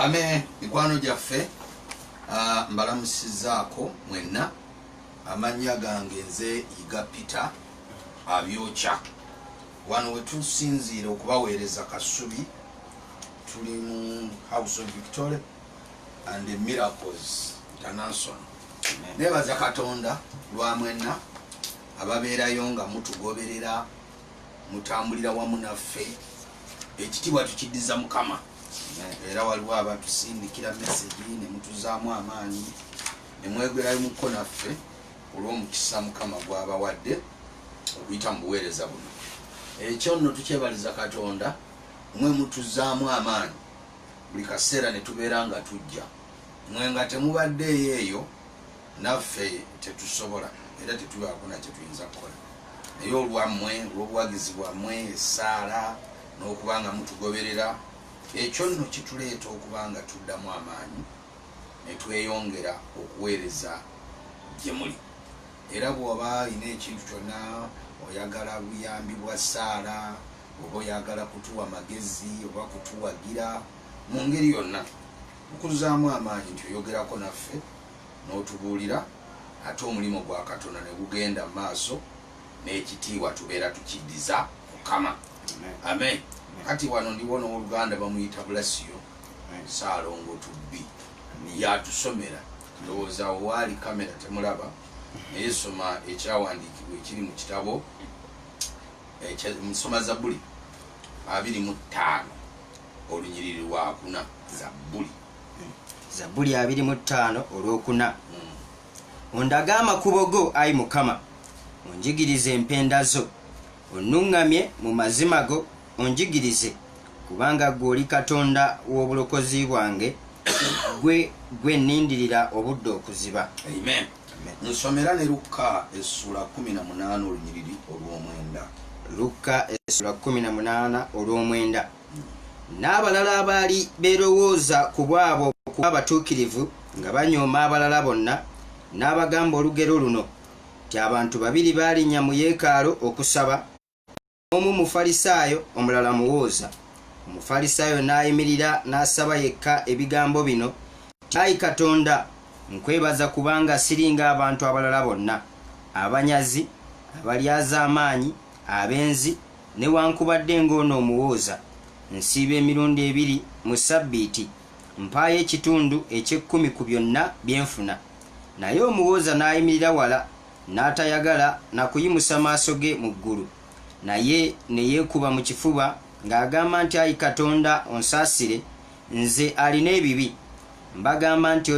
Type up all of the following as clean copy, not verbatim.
Ame mikwano gyaffe mbalamusizaako mwenna. Amannya gange nze Yiga Peter Abyokya. Wano we tusinziira okubaweereza Kasubi tuli mu House of Victoria and the Miracles International. Nebaza Katonda lwa mwenna ababeerayo nga mutugoberera mutambulira wamu naffe. Ekitiibwa tukiddiza Mukama. Era waliwo abatusindikira message ne mutuzaamu amaanyi ne mwegerayo muko naffe olw'omukisa Mukama gwabawadde okuyita mu buweereza buno. Ekyo nno tukyebaliza Katonda mwe mutuzaamu amaanyi buli kaseera ne tubeera nga tujja. Mwe nga temubaddeeyo eyo naffe tetusobola era tetubaako na kye tuyinza kukola. Naye olwammwe olw'obuwagizi bwammwe essaala n'okubanga mutugoberera ekyo nno kituleeta okubanga tuddamu amaanyi ne tweyongera okuweereza gye muli. Era bw'oba alina ekintu kyonna oyagala buyambi bwa ssaala oba oyagala kutuwa magezi oba kutuwagira mu ngeri yonna okuzaamu amaanyi nti oyogerako naffe n'otubuulira ate omulimu gwa Katonda ne gugenda mu maaso n'ekitiibwa tubeera tukiddiza Mukama. Amen. Kati wano ndiwo n'Oluganda bamuyita Blasiyo Saalongo Tubbi yatusomera. Ndowooza waali kamera temulaba naye soma ekyawandiikibwa ekiri mu kitabo nsoma Zabbuli 25 olunyiriri lwa 4. Zabbuli 25 olw'okuna. Ondaga amakubo go, ayi Mukama, onjigirize empenda zo, onnuŋŋamye mu mazima go, onjigirize, kubanga ggwe oli Katonda w'obulokozi bwange, gwe nnindirira obudde okuziba. Amen. Nsomera ne Luka essula 18 olunyiriri olw'omwenda. Luka essula 18 olw'omwenda. N'abalala abaali beerowooza ku bwabo kuba abatuukirivu nga banyooma abalala bonna, n'abagamba olugero luno nti abantu babiri baalinnya mu yeekaalu okusaba, omu Mufalisaayo omulala muwooza. Omufalisaayo n'ayimirira n'asaba yekka ebigambo bino nti, Ayi Katonda, nkwebaza kubanga siringa abantu abalala bonna, abanyazi, abalyaza amaanyi, abenzi, newankubadde ng'ono omuwooza. Nsiiba emirundi 2 mu Sabbiiti, mpaayo ekitundu eky'ekkumi ku byonna bye nfuna. Naye omuwooza n'ayimirira wala, n'atayagala na kuyimusa maaso ge mu ggulu, naye ne yeekuba mu kifuba ng'agamba nti, Ayi Katonda, onsaasire, nze alina ebibi. Mbagamba nti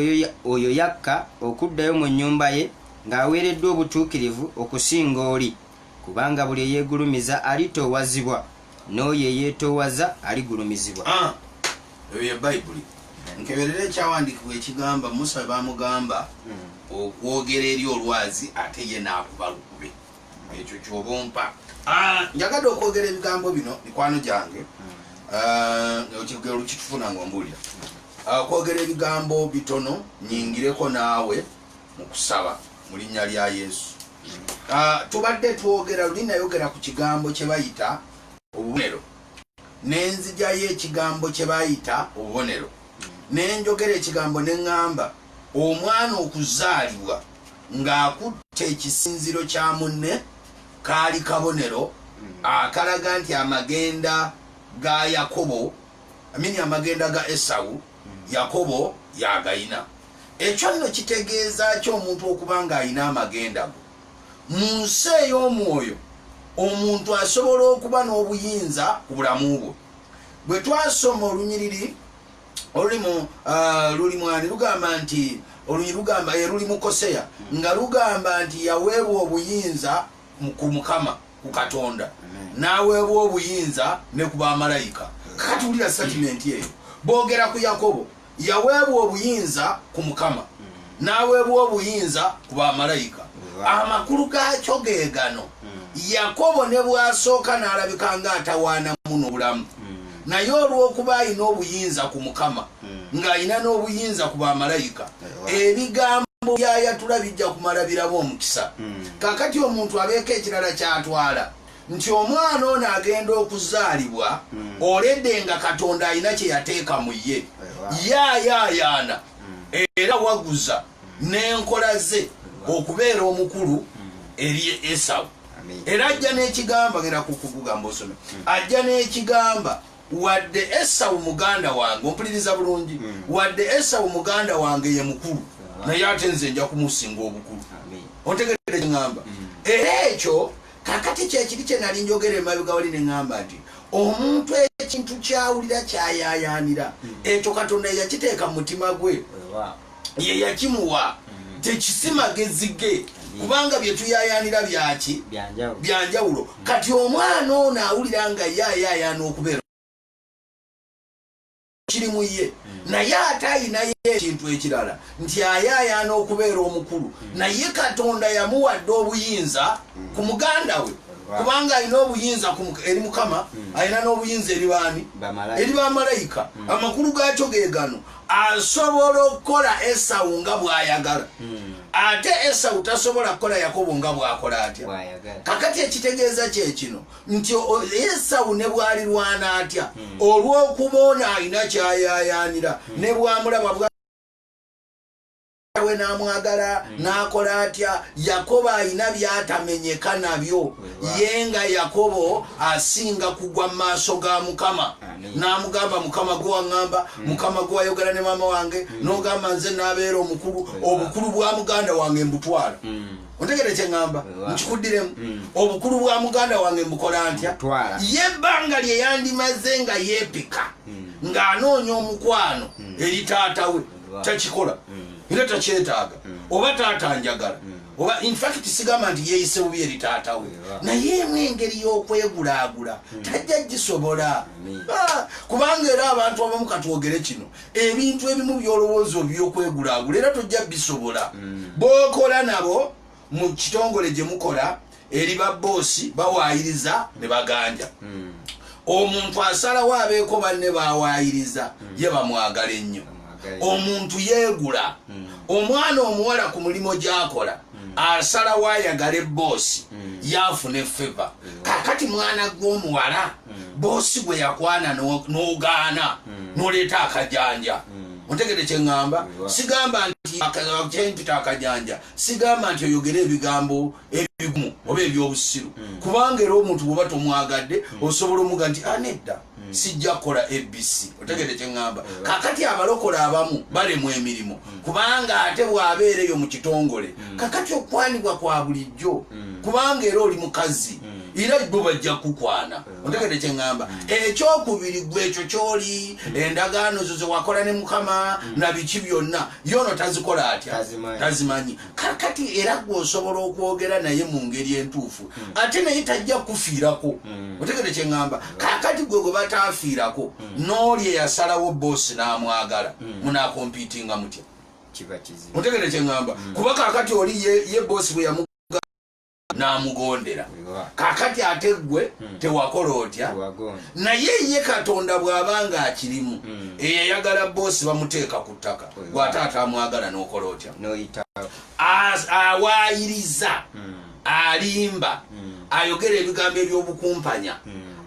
oyo yakka okuddayo mu nnyumba ye ng'aweereddwa obutuukirivu okusinga oli, kubanga buli eyeegulumiza alitoowazibwa, n'oyo eyeetoowaza aligulumizibwa. Eyo ye Bayibuli. Nkeberera ekyawandiikibwa ekigamba Musa baamugamba okwogera eri olwazi ate ye n'akuba lukube. Ekyo ky'oba ompa. Njagadde okwogera ebigambo bino mikwano gyange olukitufuna ng'ombuulira. Okwogera ebigambo bitono nyingireko naawe mu kusaba mu linnya lya Yesu. Tubadde twogera luli nayogera ku kigambo kye bayita obubonero. Nenzijjayo ekigambo kye bayita obubonero. Nenjogera ekigambo ne ŋŋamba omwana okuzaalibwa ng'akutte ekisinziro kya munne kaali kabonero akalaga nti amagenda ga Yakobo, amagenda ga Esawu, Yakobo yagayina. Ekyo nno kitegeeza ki omuntu okuba ng'ayina amagenda go? Mu nsi ey'omwoyo omuntu asobola okuba n'obuyinza ku bulamu bwe. Bwe twasoma olunyiriri lulimwani lugamba nti luli mu Koseya nga lugamba nti yaweebwa obuyinza ku Mukama, ku Katonda, n'aweebwa obuyinza ne ku bamalayika. Kati ulira statement eyo boogera ku Yakobo, yaweebwa obuyinza ku Mukama, n'aweebwa obuyinza ku bamalayika. Amakulu gaakyo ge gano. Yakobo ne bw'asooka n'alabika ng'atawaana muno obulamu, naye olw'okuba alina obuyinza ku Mukama ng'alina n'obuyinza ku bamalayika, ebigambo byayatula bijja kumala biraba omukisa. Kakati omuntu abeeko ekirala kyatwala nti omwana ono agenda okuzaalibwa oledde nga Katonda alina kye yateeka mu ye yaayayaana era waguza n'enkola ze okubeera omukulu eri Esawu. Era ajja n'ekigamba ngenda kukugamba osome ajja n'ekigamba wadde Esawu muganda wange ompuliriza bulungi wadde Esawu muganda wange ye mukulu naye ate nze nja kumusinga obukulu. Ontegeredde ngamba era ekyo kakati kyekiri kye nali njogera emabega wali ne ngamba nti omuntu ekintu kyawulira kyayayaanira ekyo Katonda yakiteeka mu mutima gwe ye yakimuwa tekisimagezi ge kubanga bye tuyayaanira byaki byanjawulo. Kati omwana ono awulira nga yayayaana okubeera kiri mu ye naye ate ayinayo ekintu ekirala nti ayayaana okubeera omukulu naye Katonda yamuwadde obuyinza ku muganda we kubanga alina obuyinza eri Mukama alina n'obuyinza eri baani eri bamalayika. Amakulu gaakyo ge gano asobola okukola Esawu nga bw'ayagala ate Esawu tasobola kukola Yakobo nga bw'akola atya. Kakati ekitegeeza kye kino nti Esawu ne bw'alirwana atya olw'okuba ono alina kyayayaanira ne bw'amulaba we n'amwagala n'akola atya. Yakobo alina byatamenyeka nabyo ye nga Yakobo asinga kugwa mu maaso ga Mukama n'amugamba Mukama gwe waŋŋamba Mukama gwe wayogera ne maama wange n'ogamba nze n'abeera omukulu obukulu bwa muganda wange mbutwala. Ontegere kye ŋŋamba nkikuddiremu obukulu bwa muganda wange mbukola ntya ye ebbanga lye yandimaze nga yeepika ng'anoonya omukwano eri taata we takikola era takyetaaga oba taata njagala oba in fact sigamba nti yeeyise bubi eri taata we naye emu engeri y'okwegulaagula tajja gisobola kubanga era abantu abamu katwogere kino ebintu ebimu by'olowooza by'okwegulaagula era tojja bisobola b'okola nabo mu kitongole gye mukola eri babboosi bawaayiriza ne baganja omuntu asalawo abeeko banne bawaayiriza ye bamwagala ennyo. Omuntu yeegula omwana omuwala ku mulimo gy'akola asalawo ayagala ebboosi yaafuna effeva. Kakati mwana gw'omuwala boosi gwe yakwana n'ogaana n'oleeta akajanja. Ontegedde kye ŋŋamba sigamba nti kyempita akajanja sigamba nti oyogere ebigambo ebigumu oba ebyobusiru kubanga era omuntu bw'oba tomwagadde osobola omuga nti nedda sijja kukola ABC. Otegedde kye ŋŋamba kakati abalokola abamu balemu emirimu kubanga ate bw'abeera eyo mu kitongole kakati okwanibwa kwa bulijjo kubanga era oli mukazi era bo bajja kukwana. Ontegedde kye ŋŋamba ekyokubiri gwe ekyo kyoli endagaano zo ze wakola ne Mukama na biki byonna yono tazikola atya tazimanyi. Kakati era gwe osobola okwogera naye mu ngeri entuufu ate naye tajja kufiirako. Otegedde kye ŋŋamba kakati gwe gwe bataafiirako n'oli eyasalawo boosi n'amwagala munaakompiitinga mutya. Otegedde kye ŋŋamba kuba kakati oli ye boosi bwe yamu n'amugondera kakati ate gwe tewakola otya naye ye Katonda bw'abanga akirimu eyayagala boosi bamuteeka ku ttaka bw'ate atamwagala n'okola otya awaayiriza alimba ayogera ebigambo eby'obukumpanya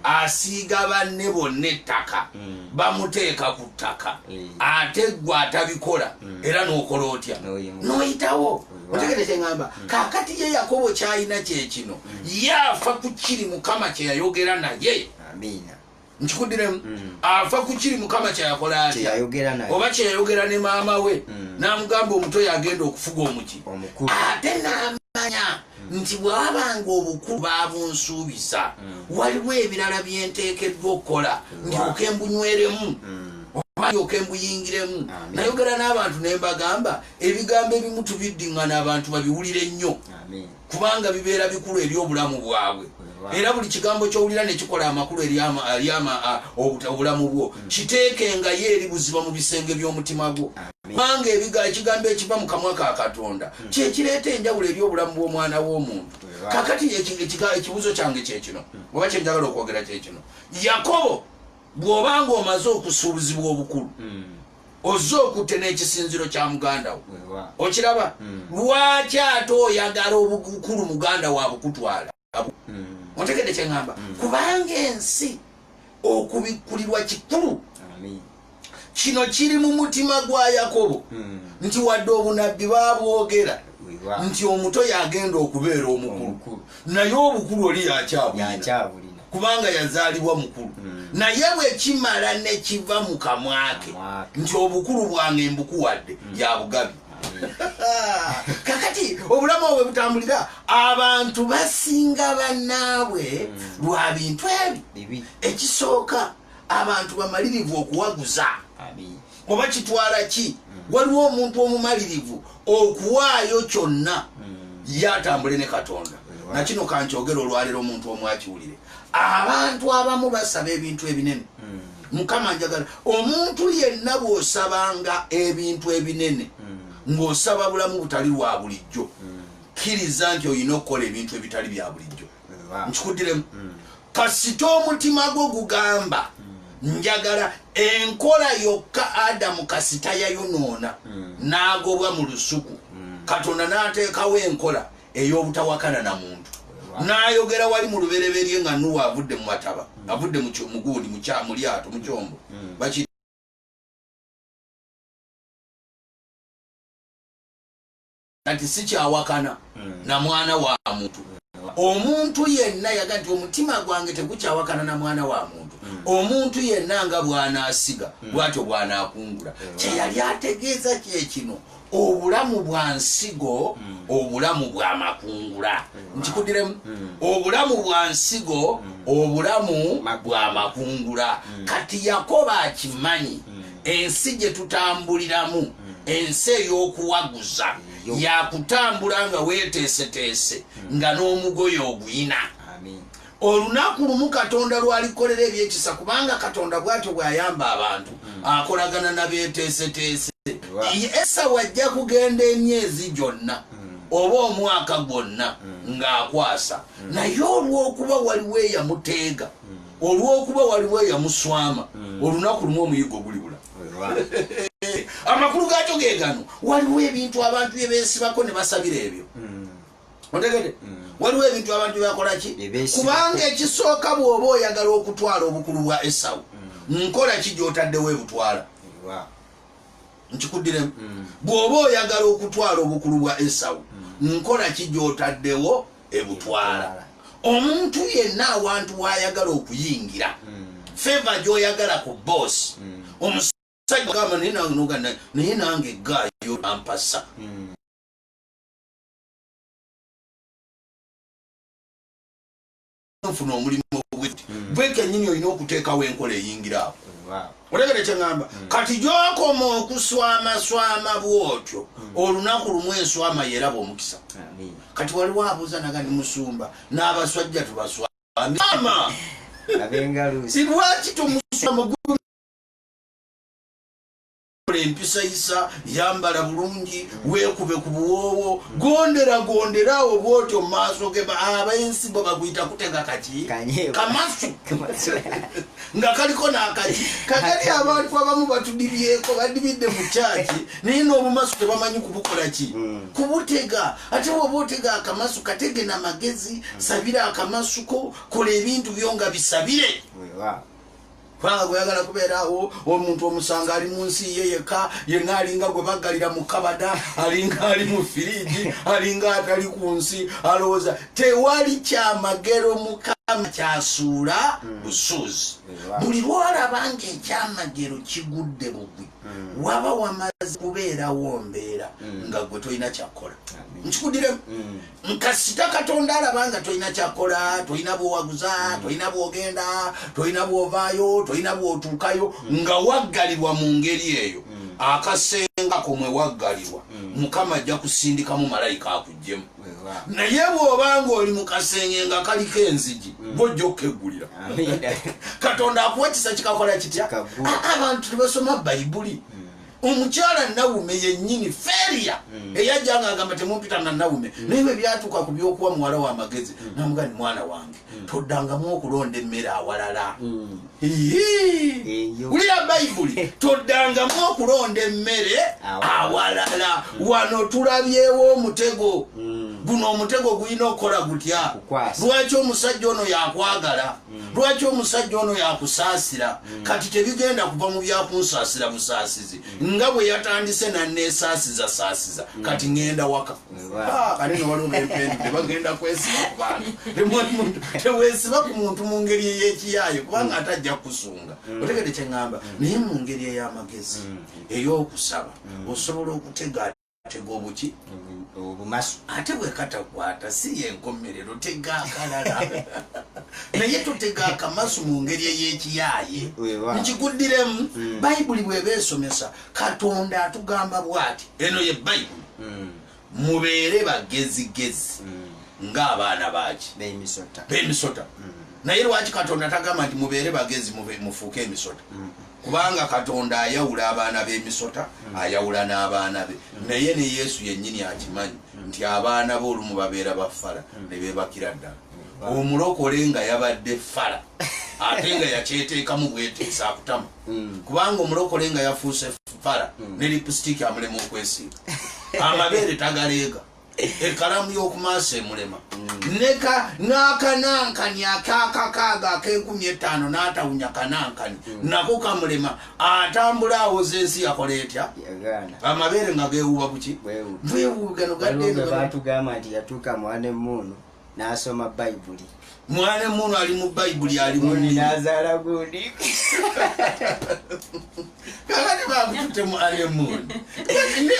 asiiga banne bonna ettaka bamuteeka ku ttaka ate gwe atabikola era n'okola otya n'oyitawo. Otegedde kye ŋŋamba kakati ye Yakobo kyalina kyekino yaafa ku kiri Mukama kye yayogera naye nkikuddiremu afa ku kiri Mukama kye yakola atya oba kye yayogera ne maama we n'amugamba omuto yagenda okufuga omuki ate n'amanya nti bw'abanga obukulu baabunsuubiza waliwo ebirala bye nteekeddwa okukola ndyoke mbunyweremu oba mbuyingiremu. Nayogera n'abantu ne mbagamba ebigambo ebimu tubiddiŋŋana abantu babiwulire nnyo kubanga bibeera bikulu eri obulamu bwabwe era buli kigambo ky'owulira ne kikola amakulu eri obulamu bwo kiteekenga ye eri buziba mu bisenge by'omutima gwo kubanga ekigambo ekiva mu kamwa ka Katonda kyekireeta enjawulo eri obulamu bw'omwana w'omuntu. Kakati ekibuzo kyange kyekino oba kyenjagala okwogera kyekino Yakobo bw'obanga omaze okusuubizibwa obukulu ozze okutte n'ekisinziro kya muganda wo okiraba lwaki ate oyagala obukulu muganda wa bukutwala ontegedde kyeŋŋamba kubanga ensi okubikulirwa kikulu kino kiri mu mutima gwa Yakobo nti wadde obunabbi baabwogera nti omuto yagenda okubeera omukulu naye obukulu oli yakyabulina kubanga yazaalibwa mukulu naye bwe kimala ne kiva mu kamwake nti obukulu bwange mbukuwadde yabugabi kakati obulamu obwe butambulira abantu basinga bannaabwe lwa bintu ebi ekisooka abantu bamalirivu okuwaguza oba kitwala ki waliwo omuntu omumalirivu okuwaayo kyonna yatambule ne Katonda nakino kankyogera olwaleero omuntu omwakiwulire abantu abamu basaba ebintu ebinene Mukama njagala omuntu yenna bw'osabanga ebintu ebinene ng'osaba bulamu butali bwa bulijjo kkiriza nti olina okukola ebintu ebitali bya bulijjo nkikuddiremu kasita omutima gwo gugamba njagala enkola yokka Adamu kasita yayonoona n'agobwa mu lusuku Katonda n'ateekawo enkola ey'obutawakana na muntu n'ayogera wali mu lubereberye nga Nuwa avudde mu mataba avudde mu gundi mu lyato mu kyombo ati si kyawakana na mwana wa muntu omuntu yenna yaga nti omutima gwange tegukyawakana na mwana wa muntu omuntu yenna nga bw'anaasiga bw'atyo bw'anaakungula kye yali ategeeza kyekino obulamu bwa nsigo obulamu bwa makungula nkikuddiremu obulamu bwa nsigo obulamu bwa makungula kati Yakobo akimanyi ensi gye tutambuliramu ensi ey'okuwaguza yakutambula nga weeteeseteese nga n'omugoye oguyina olunaku lumu Katonda lwalikolera ebyekisa kubanga Katonda bw'atyo bw'ayamba abantu akolagana nabeeteeseteese Esawu ajja kugenda emyezi gyonna oba omwaka gwonna ng'akwasa naye olw'okuba waliwo eyamuteega olw'okuba waliwo eyamuswama olunaku lumu omuyiggo gulibula amakulu gaakyo ge gano waliwo ebintu abantu bye beesibako ne basabira ebyo otegede waliwo ebintu abantu byakola ki kubanga ekisooka bw'oba oyagala okutwala obukulu bwa Esawu nkola ki gy'otaddewo ebutwala nkikuddiremu bw'oba oyagala okutwala obukulu bwa Esawu nkola ki gy'otaddewo ebutwala omuntu yenna awantu w'ayagala okuyingira feva gy'oyagala ku boss omusajja gamba naye nange gaayo ampasa nfuna omulimu bwe kennyini olina okuteekawo enkola eyingira awo otegere kyeŋŋamba kati gy'okoma okuswamaswama bw'otyo olunaku lumu enswama yeraba omukisa kati waliwo abuuza naga ndi musumba n'abaswajja tubaswama si lwaki tomuswama empisayisa yambala bulungi weekube ku buwoowo gondera awo bwotyo mu maaso ge abensi bo baguyita kutega kaki kamasu nga kaliko n'akaki kakati abantu abamu batudibyeko badibidde mu kyaki naye n'obumasu tebamanyi kubukola ki kubutega ate bwoba otega akamasu katege n'amagezi sabira akamasuko kola ebintu byo nga bisabire kubanga gweyagala kubeerawo omuntu omusanga ali mu nsi ye yekka yenna alinga gwe baggalira mu kabada alinga ali mu firiji alinga atali ku nsi alowooza tewali kyamagero Mukama kyasuula busuuzi buli lwolabanga ekyamagero kigudde bugwi waba wamaze kubeerawo mbeera nga gwe tolina kyakkola nkikuddiremu nkasita Katonda alabanga tolina kyakkola tolina bwowaguza tolina bwogenda tolina bwovaayo tolina bwotuukayo nga waggalibwa mu ngeri eyo akasengako mwe waggalibwa Mukama ajja kusindikamu malayika akuggyemu naye bw'obanga oli mu kasenge nga kaliko enzigi bw'ojja okkeggulira Katonda akuwatisa kikakola kitya abantu tebasoma Bayibuli omukyala Nawume yennyini Feriya eyajja ng'agamba temumpita na Nawume naye bwe byatuuka ku by'okuwa muwala w'amagezi namuga ni mwana wange toddangamu okulonda emmere awalala wulira Bayibuli toddangamu okulonda emmere awalala wano tulabyewo omutego guno omutego gulina okukola gutya lwaki omusajja ono yakwagala lwaki omusajja ono yakusaasira kati tebigenda kuva mu byakunsaasira busaasizi nga bwe yatandise nanneesaasiza kati ngenda waka kati newaliwo bempendu tebagenda kwesiba ku bantu teweesiba ku muntu mu ngeri ey'ekiyaayo kubanga ate ajja kusunga otegede kyeŋŋamba naye mu ngeri ey'amagezi ey'okusaba osobola okutega atega obuki obumasu ate bwekatakwata si yenkomerero tega akalala naye totega akamasu mu ngeri ey'ekiyaaye nkikuddiremu bayibuli bweba esomesa katonda atugamba bw'ati eno ye bayibuli mubeere bagezigezi ng'abaana baki b'emisota naye lwaki katonda tagamba nti mubeere bagezi mufuuke emisota kubanga katonda ayawula abaana b'emisota ayawula n'abaana be naye ne yesu yennyini akimanyi nti abaana be olumu babeera bafala ne beebakira ddala omulokole nga yabadde fala ate nga yakyeteekamu bweteesa akutama kubanga omulokole nga yafuuse fala ne lipusitiki amulema okwesiiga amabeere tagaleega ekalamu y'okumaaso emulema n'akanankani akakakaaga ak'enkumi 5 n'atawunya kanankani nako kamulema atambula awoza ensi yakola etya amabeere nga geewuba buki bwewugano gaddenobatugamba nti yatuuka mwana emmuunu n'asoma bayibuli mwana emmuunu ali mu bayibuli ali munazaala gundi kakati bakutute mwana emmuunu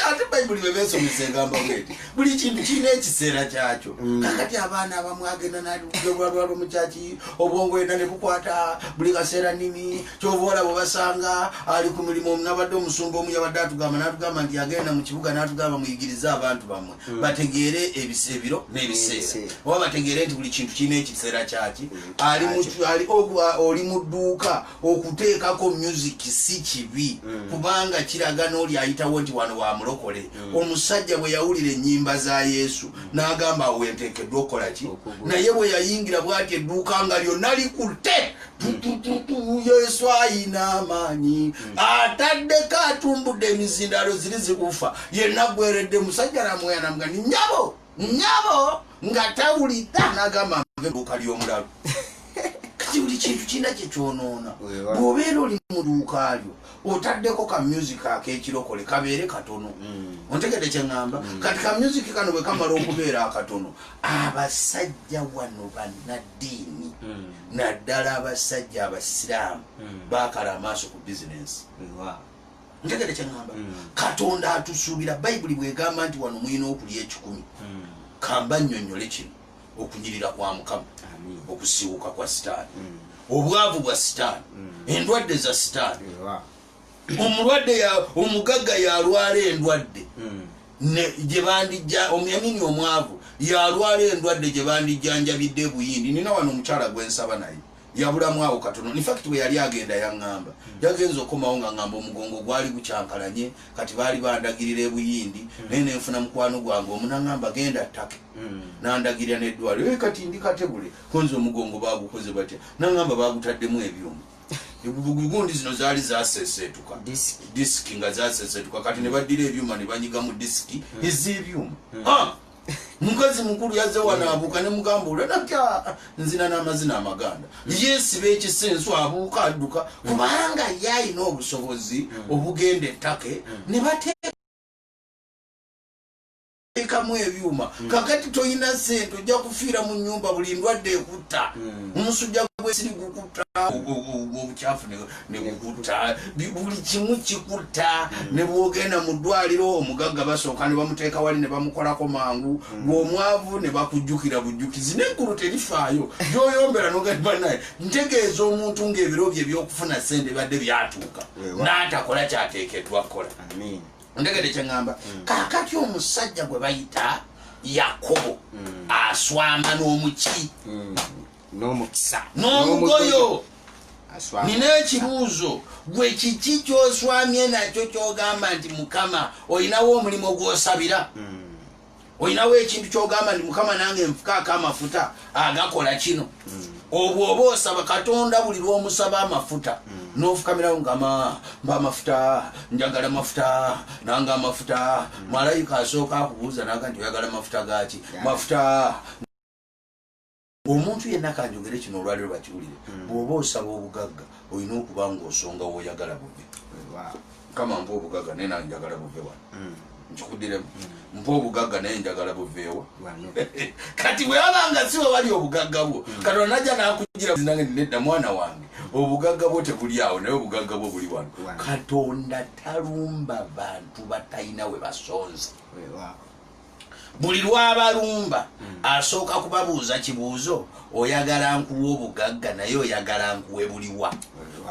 ate bayibuli bebesomesa egamba bweti buli kintu kirina ekiseera kyakyo kakati abaana abamu agenda nalwalwalwa mukyaki obwongo ena ne bukwata buli kaseera nimi kyova olabo basanga ali ku mirimu nabadde omusumba omu yabadde n'atugamba nti agenda mu kibuga n'atugamba muyigirize abantu bammwe bategeere ebiro n'ebiseera oba bategeere nti buli kintu kirina ekiseera kyaki oli mu dduuka okuteekako music si kibi kubanga kiraga n'oli ayitawo nti wano wa mulokole omusajja bwe yawulira ennyimba za yesu n'agamba awo enteekeddwa okukola ki naye bwe yayingira bw'ati edduuka nga lyonna likutte yesu ayina amaanyi ataddeko atumbudde emizindalo ziri zikufa yenna gweredde musajja namweya namuga ni nyabo nga tawulidda n'agamba edduuka ly'omulalo kati buli kintu kirina kyekyonoona bw'obeera oli mu dduuka lyo otaddeko ka music ak'ekirokole kabeere katono ontegedde kyeŋŋamba kati ka music kano bwe kamala okubeera akatono abasajja wano bannaddiini naddala abasajja abasiraamu baakala amaaso ku bizinensi ntegedde kyeŋŋamba katonda atusuubira bayibuli bwegamba nti wano mulina okulya 10 kamba nnyonnyole kino okunyirira kwa mukama okusiiwuka kwa sitaani obwavu bwa sitaani endwadde za sitaani omulwadde omugagga yalwala endwadde gye bandijja omuyamini omwavu yalwala endwadde gye bandijjanjabidde buyindi nina wano omukyala gwensaba naye yabulamu awo katono infact bwe yali agenda yaŋŋamba yagenza okomawo nga ŋŋamba omugongo gwali gukyankalanye kati baali bandagirira ebuyindi naye nenfuna mukwano gwange omunaŋŋamba genda ttake nandagirira n'eddwaliro kati ndi kategule konza omugongo bagukoze batya naŋŋamba bagutaddemu ebyuma gundi zino zaali zaseseetuka disiki nga zaseseetuka kati ne baddira ebyuma ne banyiga mu disiki ez'ebyuma mukazi mukulu yazze wanaabuuka ne mugamba olanatya nzina n'amazina amaganda yeesiba ekisenso abuuka adduka kubanga ye alina obusobozi obugenda ettake ne bateekamu ebyuma kakati toyina sente ojja kufiira mu nnyumba buli ndwadde ekutta omusujja gwesiri gukutta obukyafu ne gukutta buli kimu kikutta ne bwogenda mu ddwaliro omugagga basooka ne bamuteeka wali ne bamukolako mangu ng'omwavu ne bakujjukira bujjukizi n'eggulu terifaayo gyoyombera n'ogamba naye ntegeeza omuntu ng'ebiro bye by'okufuna sente badde byatuuka n'atakola kyateekeddwa kukola ntegedde kyeŋŋamba kaakati omusajja gwe bayita yakobo aswama n'omuki n'omukisa n'omugoyo nina ekibuuzo gwe kiki kyoswamye nakyo kyogamba nti mukama olinawo omulimu gw'osabira olinawo ekintu kyogamba nti mukama nange nfukaako amafuta agakola kino obwoba osaba katonda buli lw'omusaba amafuta n'ofukamirawo ngama mba amafuta njagala amafuta nanga amafuta malayika asooka akubuuza naga nti oyagala amafuta gaki mafuta omuntu yenna kanjogere kino olwaliro bakiwulire bw'oba osaba obugagga olina okuba ng'osonga w'oyagala buve kama mpa obugagga naye nange njagala buve wano nkikuddiremu mpa obugagga naye njagala buveewa kati bwe wabanga siwe wali obugagga bwo katonda najja nakugira nange nedda mwana wange obugagga bwo tebuli awo naye obugagga bwo buli wano katonda talumba bantu batalina we basonze buli lwabalumba asooka kubabuuza kibuuzo oyagala nkuwa obugagga naye oyagala nkuwe buliwa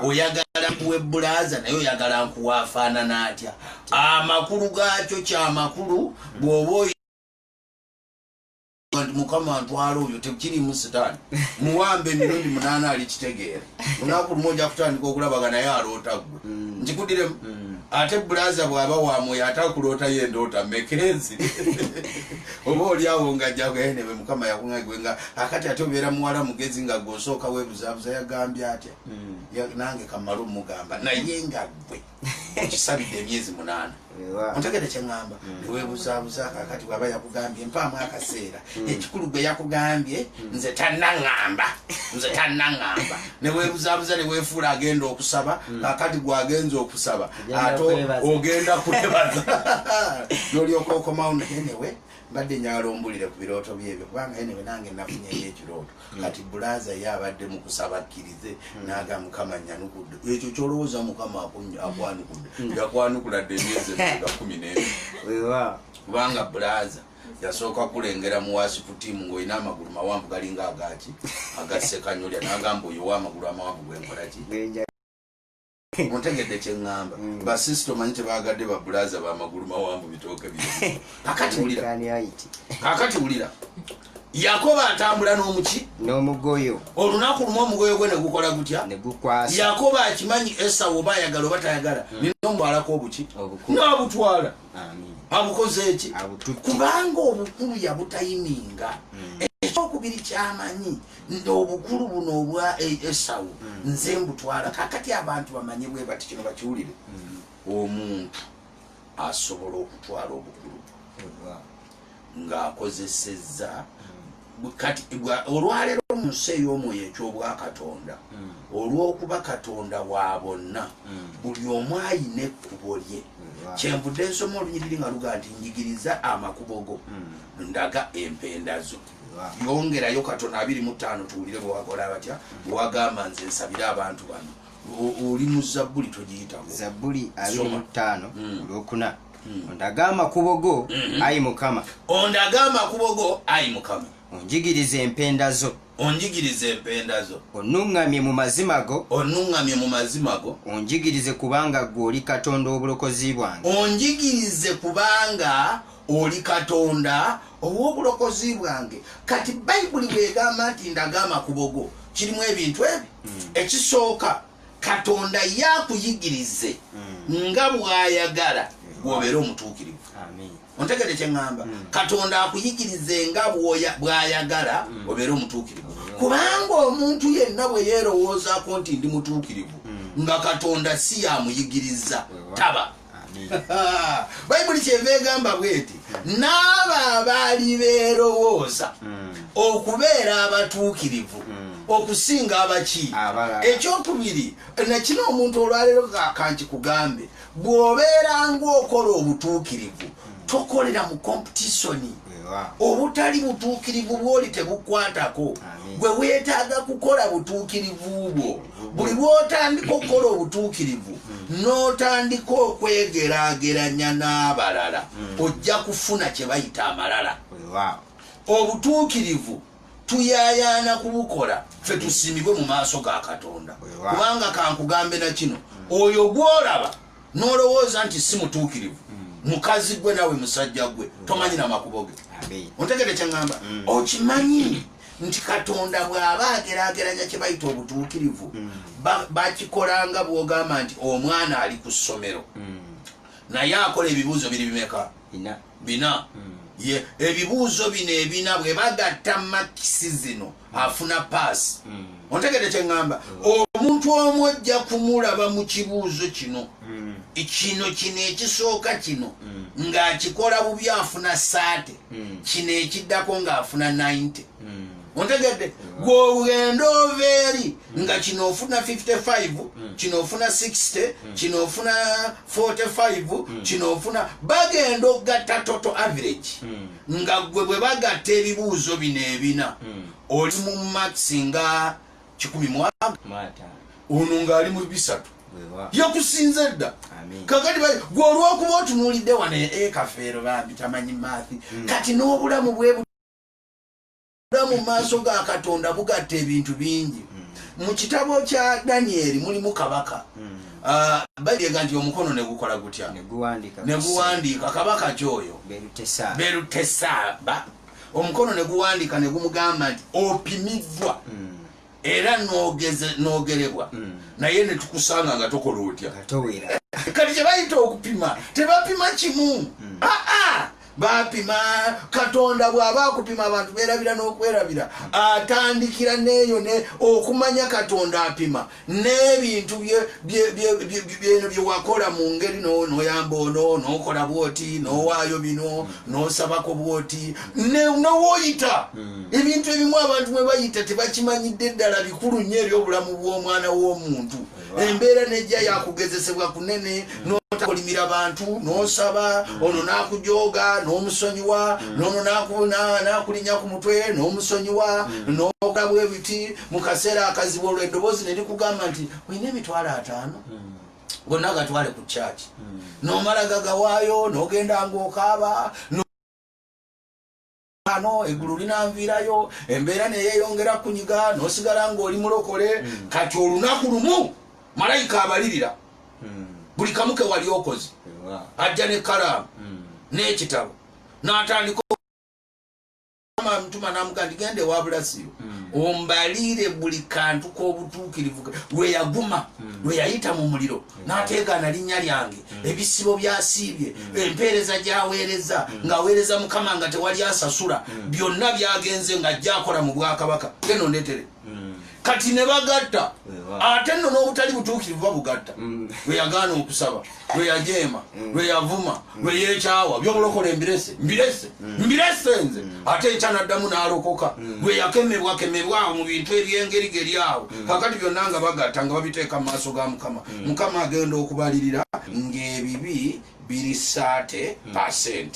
oyagala nkuwe bulaaza naye oyagala nkuwa afaanana atya amakulu gaakyo kyamakulu bw'oba mukama ntwala oyo tekirimu sitaani muwambe emirundi 8 alikitegeera lunaku lumu ojja kutandika okulabaga naye aloota gwe nkikuddiremu ate bulaaza bw'aba wamwe ate akuloota ye endoota mekezi oba oliawo ngajjagenewe mukama yakuŋagwenga akati ate obeera muwala mugezi nga gwosooka webuzaabuza yagambye atya nange kamala omugamba naye nga gwe okisabidde emyezi 8 ontegedde kyeŋŋamba niwebuzaabuza kakati bw'aba yakugambye mpaamu akaseera ekikulu gwe yakugambye nze tannaŋŋamba newebuzaabuza neweefuula agenda okusaba kakati gwagenza okusaba ate ogenda kwebaza nolyoka okomawo nenewe mbadde njagala ombulire ku birooto byebyo kubanga enewe nange nafunyeyo ekirooto kati bulaaza ye abadde mu kusaba akkirize naga mukama nyanukudde ekyo kyolowooza mukama akwanukudde yakwanukuladde emyezi 12 kubanga bulaaza yasooka kulengera mu wasiputiimu ng'olina amagulu mawanvu galinga agaki agassekanyolya nagamba oyo w'amagulu amawanvu gwenkolaki ontegedde kyeŋŋamba basisito manyi tebagadde babulaaza bamagulu mawanvu bitooke biri kakati wulira yakobo atambula n'omuki n'omugoyo olunaku lumu omugoyo gwe ne gukola gutya yakobo akimanyi esawu oba ayagala oba tayagala nina omutwalako obuki n'abutwala abukoze eki kubanga obukulu yabutayiminga ekyokubiri kyamanyi obukulu buno obwa esawu nze mbutwala kakati abantu bamanye bwe bati kino bakiwulire omuntu asobola okutwala obukulu ng'akozesezza kati olwaleero mu nsi ey'omwoyo eky'obwakatonda olw'okuba katonda wa bonna buli omu ayina ekkubo lye kyenvudde ensoma olunyiriri nga luga nti njigiriza amakubo go ndaga empenda zo yongerayo katono 25 tuwulire bwewakola batya bwewagamba nze nsabire abantu bano oli mu zabbuli togiyitako zabbuli 25 olwokuna ondaga amakubo go ayi mukama onjigirize empenda zo onuŋŋamye mu mazima go onjigirize kubanga gwe oli katonda obulokozi bwange ow'obulokozi bwange kati bayibuli bwegamba nti ndaga amakubo go kirimu ebintu ebi ekisooka katonda yakuyigirize nga bw'ayagala gwobeere omutuukirivu ontegedde kyeŋŋamba katonda akuyigirize nga bw'ayagala obeere omutuukirivu kubanga omuntu yenna bwe yeerowoozaako nti ndi mutuukirivu nga katonda si yamuyigiriza taba bayibuli kyeva egamba bweti n'abo abaali beerowooza okubeera abatuukirivu okusinga abaki ekyokubiri nakino omuntu olwaleero kankikugambe bw'obeera ng'okola obutuukirivu tokolera mu kompetitioni obutali butuukirivu bwoli tebukwatako gwe weetaaga kukola butuukirivu bwo buli lw'otandika okukola obutuukirivu n'otandika okwegeraageranya n'abalala ojja kufuna kye bayita amalala obutuukirivu tuyaayaana kubukola ffe tusiimibwe mu maaso ga katonda kubanga kankugambe na kino oyo gw'olaba n'olowooza nti si mutuukirivu mukazi gwe nawe musajja gwe tomanyi n'amakubo ge ontegedde kyeŋŋamba okimanyi nti katonda bw'aba ageraageranya kye bayita obutuukirivu bakikolanga bw'ogamba nti omwana ali ku ssomero naye akola ebibuuzo biri bimeka 4 ebibuuzo bino ebina bwe bagatta makisi zino afuna paasi. Ontegedde kye ŋŋamba? Omuntu omu ojja kumulaba mu kibuuzo kino kino ekisooka kino ng'akikola bubi afuna 30, kino ekiddako ng'afuna 90. Ontegedde? Gw'ogenda ova eri nga kino ofuna 55, kino ofuna 60, kino ofuna 45, kino ofuna, bagenda okugatta total average nga gwe bwe bagatta ebibuuzo bino ebina oli mu maxi nga 100 ono ng'ali mu 3 yakusinze dda. Kakati gwe olw'okuba otunuulidde wano ekafeero bambi tamanyi maathi kati n'obulamu bwe mu maaso ga Katonda bugatta ebintu bingi. Mu kitabo kya Danieri mulimu kabaka bayega nti omukono ne gukola gutya ne guwandiika kabaka kyoyo Berutesaba omukono ne guwandiika ne gumugamba nti opimiddwa era nogerebwa naye ne tukusanga nga tokola otya. Kati kye bayita okupima tebapima kimu bapima. Katonda bw'aba akupima abantu beerabira n'okwerabira atandikira neeyo okumanya Katonda apima n'ebintu bye wakola mu ngeri n'oyamba ono n'okola bwoti n'owaayo bino n'osabako bwoti n'owoyita ebintu ebimu abantu mwe bayita tebakimanyidde ddala bikulu nnyo eby'obulamu bw'omwana w'omuntu. Embeera nejja yakugezesebwa kunene n'otakolimira abantu n'osaba ono n'akujooga n'omusonyiwa n'ono n'akulinya ku mutwe n'omusonyiwa n'okola bwe biti mu kaseera akazibu olwo eddoboozi ne likugamba nti olina emitwalo 5 gonna gatwale ku kyaki n'omala gagawaayo n'ogenda ng'okaaba eggulu linanviirayo embeera neyeeyongera kunyiga n'osigala ng'oli mulokole. Kati olunaku lumu malayika abalirira buli kamuke wali okoze ajja n'ekkalaamu n'ekitabo n'atandika mutuma n'amugamba gende ewa Bulasiyo ombaliire buli kantu k'obutuukirivu lwe yaguma lwe yayita mu muliro n'ateekana linnya lyange ebisibo byasiibye empeereza gy'aweereza ng'aweereza Mukama nga tewali asasula byonna byagenze ng'ajja akola mu Bwakabaka. Geno ndeetere kati ne bagatta ate nno n'obutali butuukirivu babugatta. Lwe yagaana okusaba, lwe yajeema, lwe yavuma, lwe yeekyawa by'obulokole mbirese nze ate ekyanaddamu n'alokoka, lwe yakemebwa mu bintu eby'engerigeri awo. Kakati byonna nga bagatta nga babiteeka mu maaso ga Mukama. Mukama agenda okubalirira ng'ebibi biri 30%,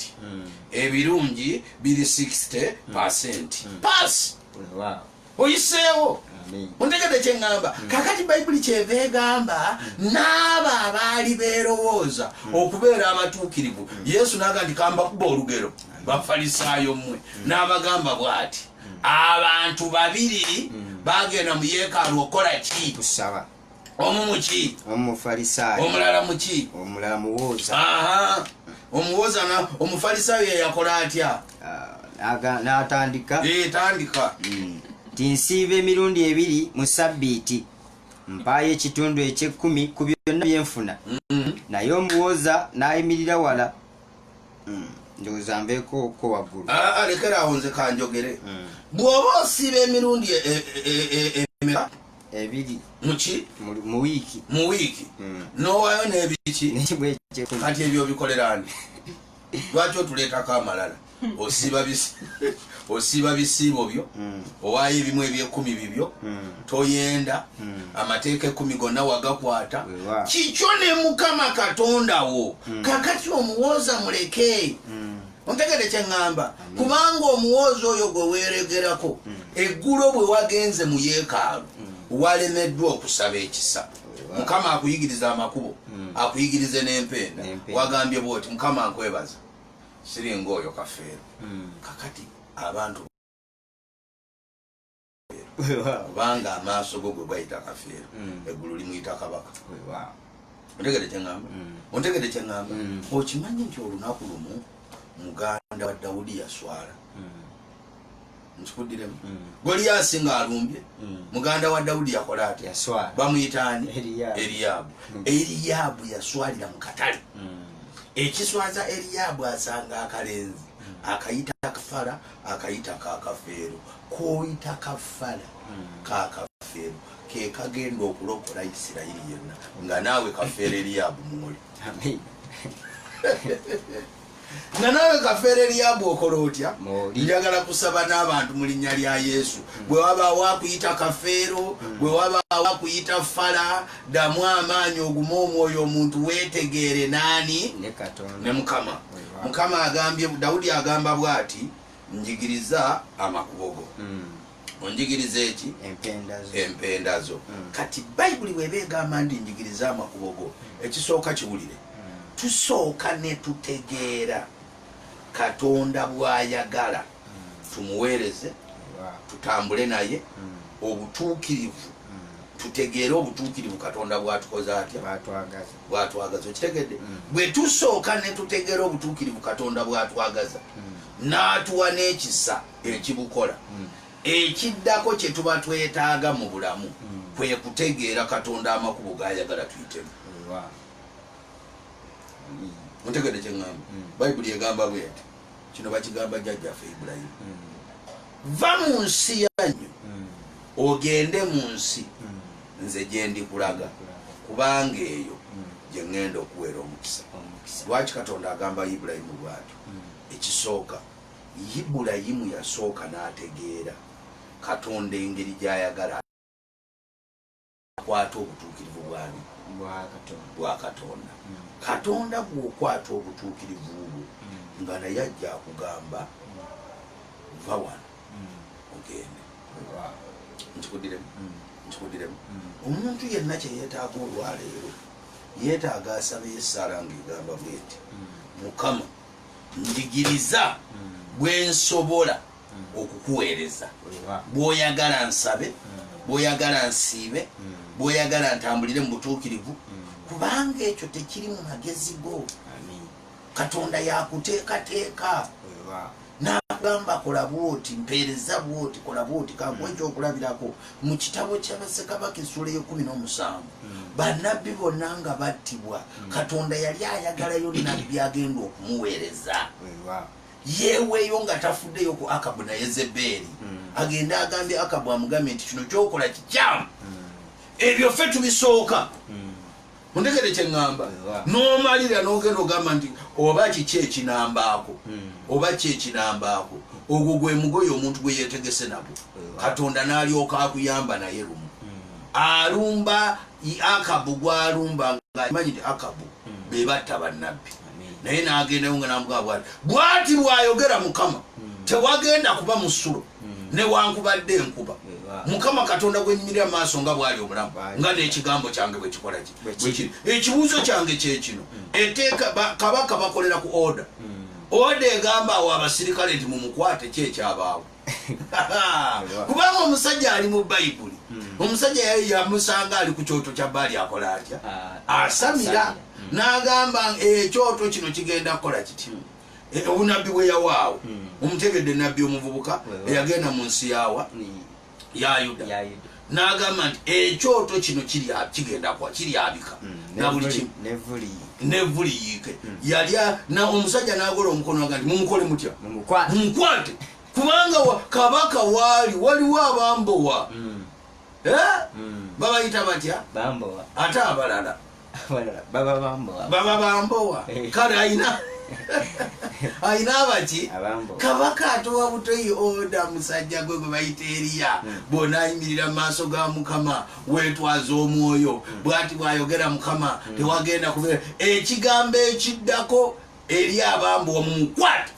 ebirungi biri 60%. Paasi oyiseewo. Ontegedde kye ŋŋamba? Kakati Bayibuli kyeva egamba n'abo abaali beerowooza okubeera abatuukirivu Yesu n'agamba nti kambakuba olugero Bafalisaayo mmwe n'abagamba bw'ati abantu 2 bagenda mu yeekaalu okola ki? Kusaba. Omu muki? Omufalisaayo. Omulala muki? Omulala muwooza. Omuwooza Omufalisaayo yeyakole atya? N'atandika tandika tinsiiba emirundi 2 mu Sabbiiti mpaayo ekitundu eky'ekkumi ku byonna byenfuna. Naye omuwooza n'ayimirira wala. Ndowooza nveeko ko waggulu. Lekera awo nze kanjogere. Bw'oba osiiba emirundi 2 muki? mu wiiki n'owaayo n'ebiki? Kati ebyo bikolera ndi lwaki otuleetako amalala? Osiiba bisiibo byo owaayo ebimu eby'ekkumi bibyo toyenda amateeka 10 gonna wagakwata. Kikyo ne Mukama Katonda wo. Kakati omuwooza muleke. Ontegedde kye ŋŋamba? Kubanga omuwooza oyo gwe weeregerako eggulo bwe wagenze mu yeekaalu walemeddwa okusaba ekisa. Mukama akuyigiriza amakubo akuyigirize n'empenda wagambye bw'oti Mukama nkwebaza siringa oyo Kafeero. Kakati abantu kubanga amaaso go gwe bayita Kafeero eggulu limuyita kabaka. Ontegedde kye ŋŋamba? Ontegedde kye ŋŋamba? Okimanyi nti olunaku lumu muganda wa Dawudi yaswala? Nkikuddiremu. Goliyaasi ng'alumbye muganda wa Dawudi yakola ati? Bamuyita ani? Eriyaabu yaswalira mu katale. Ekiswaza Eriyaabu asanga akalenzi akayita kafala akayita kakafeero koyita kafala kakafeero ke kagenda okulokola Isirayiri yenna nga naawe kafeero Eriyabu muli nga naawe kafeero Eriyabu okola otya njagala kusaba n'abantu mu linnya lya Yesu bwe wabaawo akuyita kafeero bwe wabaawo akuyita fala ddamu amaanyi oguma omwoyo omuntu weetegeere naani ne Mukama. Mukama agambye, Dawudi agamba bw'ati njigiriza amakubo go onjigiriza eki empendazo kati Bayibuli bw'eba egamba ndi njigiriza amakubo go ekisooka kiwulire tusooka ne tutegeera Katonda bw'ayagala tumuweereze tutambule naye obutuukirivu tutegeere obutuukirivu Katonda bw'atukoze atya bw'atwagaza okitegedde bwe tusooka ne tutegeera obutuukirivu Katonda bw'atwagaza n'atuwa n'ekisa ekibukola ekiddako kye tuba twetaaga mu bulamu kwe kutegeera Katonda amakubo g'ayagala tuyitemu. Muntegedde kye ŋŋamba Bayibuli egamba bweti kino bakigamba jjajjaffe Ibulayimu va mu nsi yanyu ogende mu nsi nze gye ndikulaga kubanga eyo gye ŋŋenda okuweera omukisa. Lwaki Katonda agamba Ibulayimu bw'atyo? Ekisooka Ibulayimu yasooka n'ategeera Katonda engeri gy'ayagala akwata obutuukirivu bwa Katonda. Katonda bw'okwata obutuukirivu bwo nga naye ajja akugamba va wano ogende. Nkikudiremu omuntu yenna kye yeetaaga olwaleero yeetaaga asaba essaala ng'egamba bweti Mukama njigiriza bwe nsobola okukuweereza bw'oyagala nsabe bw'oyagala nsiibe bw'oyagala ntambulire mu butuukirivu kubanga ekyo tekiri mu magezi go. Katonda yakuteekateeka n'agamba kola bwoti mpeereza bwoti kola bwoti kangu ekyokulabirako mu kitabo kya Bassekabaka essula y'e17 bannabbi bonna nga battibwa Katonda yali ayagalayo nnabbi agenda okumuweereza yeeweeyo nga tafuddeyo ku Akabu na Yezeberi agenda agambye Akabu amugambye nti kino kyokola kikyamu. Ebyo ffe tubisooka muntegere kye ŋŋamba n'omalira n'ogenda ogamba nti oba kiki ekinambaako oba ki ekinambaako ogwo gwe mugoye omuntu gwe yeetegese nagwo Katonda n'alyoka akuyamba naye lumu alumba Akabu gw'alumba ng'amanyi nti Akabu be batta bannabbi naye n'agendayo nga namugamba bw'ati bw'ayogera Mukama tewagenda kuba musulo newankubadde enkuba. Mukama Katonda gwe nnyimirira maaso nga bw'ali omulamu nga n'ekigambo kyange bwe kikola ki. Ekibuuzo kyange kye kino etteeka kabaka bakolera ku oda egamba awo abasirikale nti mumukwate ki ekyabaawo kubanga omusajja ali mu Bayibuli omusajja yamusanga ali ku kyoto kya Baali akola atya asamira n'agamba ekyoto kino kigenda kukola kiti obunabbi bwe yawaawo omutegedde nabbi omuvubuka eyagenda mu nsi ya Yuda n'agamba nti ekyoto kino kigenda kiryabika na buli kimu nevuli yiike yalya omusajja n'agola omukono aga nti mumukole mutya mumukwate kubanga kabaka waliwo abambowa babayita batya ate abalala baba bambowa kale ayina abaki kabaka atowa butoyi oda musajja gwe gwe bayita Eriya bona ayimirira mu maaso ga Mukama weetwaza omwoyo bw'ati bw'ayogera Mukama tewagenda kubeera ekigambo ekiddako eri abambowa mumukwate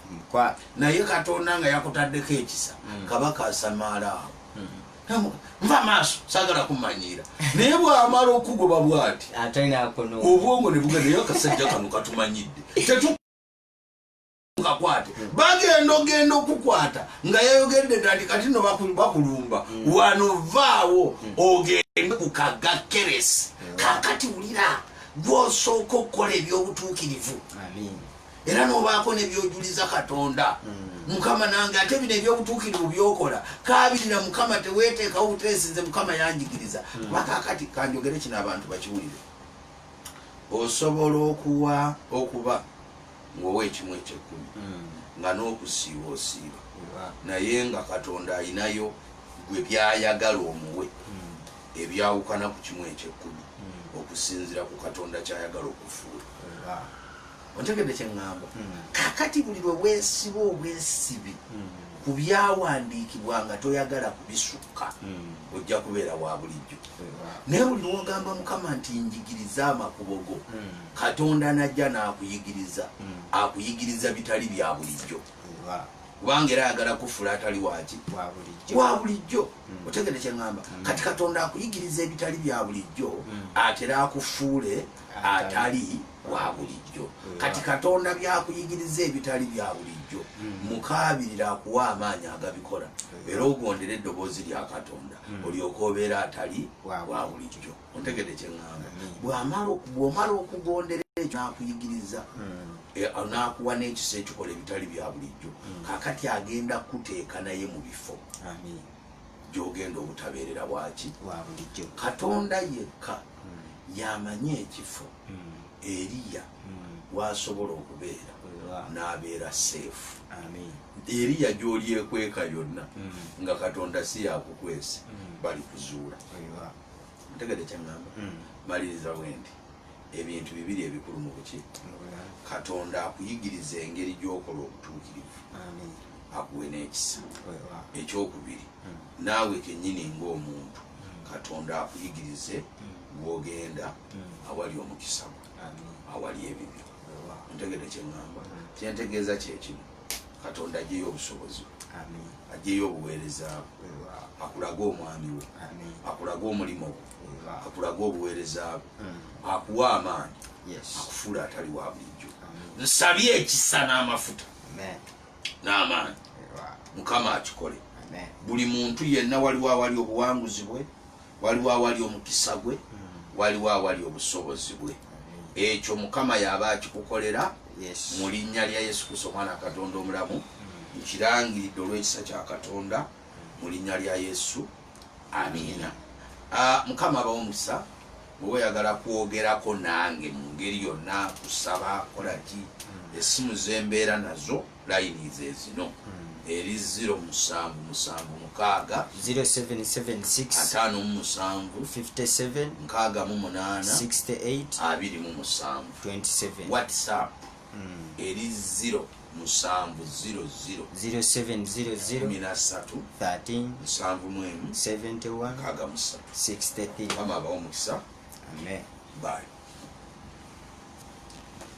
naye Katonda nga yakutaddeko ekisa kabaka asamaala awo nva maaso sagala kumanyiira naye bw'amala okugoba bw'ati obwongo ne bugenda naye akasajja kano katumanyidde kakwate bagenda ogenda okukwata nga yayogedde nti kati no bakulumba wano vaawo ogende ku kagakeresi kakati wulira gw'osooka okukola ebyobutuukirivu era n'obaako nebyojuliza Katonda Mukama nange ate bino ebyobutuukirivu byokola kaabirira Mukama teweeteekawo buteesinze Mukama yanjigiriza bakakati kanjogere kino abantu bakiwulire osobola okuba ng'owa ekimu eky'ekkumi nga n'okusiiba osiiba naye nga katonda alinayo gwe byayagala omuwe ebyawukana ku kimu eky'ekkumi okusinziira ku katonda kyayagala okufuula. Ontegedde kye ŋŋamba? Kakati buli lwe weesiba obwesibi ku byawandiikibwa nga toyagala kubisukka ojja kubeera wa bulijjo. Naye buli lwogamba Mukama nti njigiriza amakubo go, katonda najja n'akuyigiriza, akuyigiriza bitali bya bulijjo. Kubanga era ayagala kufuula atali waki wa bulijjo. Otegedde kye ŋŋamba? Kati katonda akuyigiriza ebitali bya bulijjo atera akufuule atali wa bulijjo. Kati katonda byakuyigiriza ebitali bya bulijjo mukaabirira akuwa amaanyi agabikola, era ogondera eddoboozi lya katonda olyoka obeera atali wa bulijjo. Ontegedde kye ŋŋamba? Bw'omala okugondera ekyo n'akuyigiriza n'akuwa n'ekisa ekikola ebitali bya bulijjo, kakati agenda kuteeka naye mu bifo gy'ogenda obutabeerera bwaki wa bulijjo. Katonda yekka yamanye ekifo Eriya wasobola okubeera n'abeera seefu. Eriya gy'olyekweka yonna nga katonda si yakukwese bali kuzuula. Ntegedde kye ŋŋamba? Maliriza bwendi ebintu bibiri ebikulu mu buki. Katonda akuyigiriza engeri gy'okola obutuukirivu, akuwe n'ekisa. Ekyokubiri, naawe kennyini ng'omuntu katonda akuyigirize bw'ogenda awali omukisa gwe, awali ebibi. Ntegedde kye ŋŋamba? Kyentegeeza kye kino, katonda aggyeyo obusobozi bwe, aggyeyo obuweereza bwe, akulaga omwami we, akulaga omulimu gwe, akulaga obuweereza bwe, akuwa amaanyi, akufuula atali wa bulijjo. Nsabye ekisa n'amafuta n'amaanyi, Mukama akikole. Buli muntu yenna waliwo awali obuwanguzi bwe, waliwo awali omukisa gwe, waliwo awali obusobozi bwe. Ekyo Mukama y'aba akikukolera mu linnya lya Yesu Kristo Omwana Katonda omulamu. Nkirangiridde olw'ekisa kya Katonda mu linnya lya Yesu. Amiina. Mukama abawe omukisa. Bwe oyagala kwogerako nange mu ngeri yonna, kusaba kolaki, essimu zembeera nazo layini ze zino eri 077 6 0776 57 57 68 68 27 27. WhatsApp eri 070 0700 13 71 63. Mama abawe omukisa. Amen. Bye.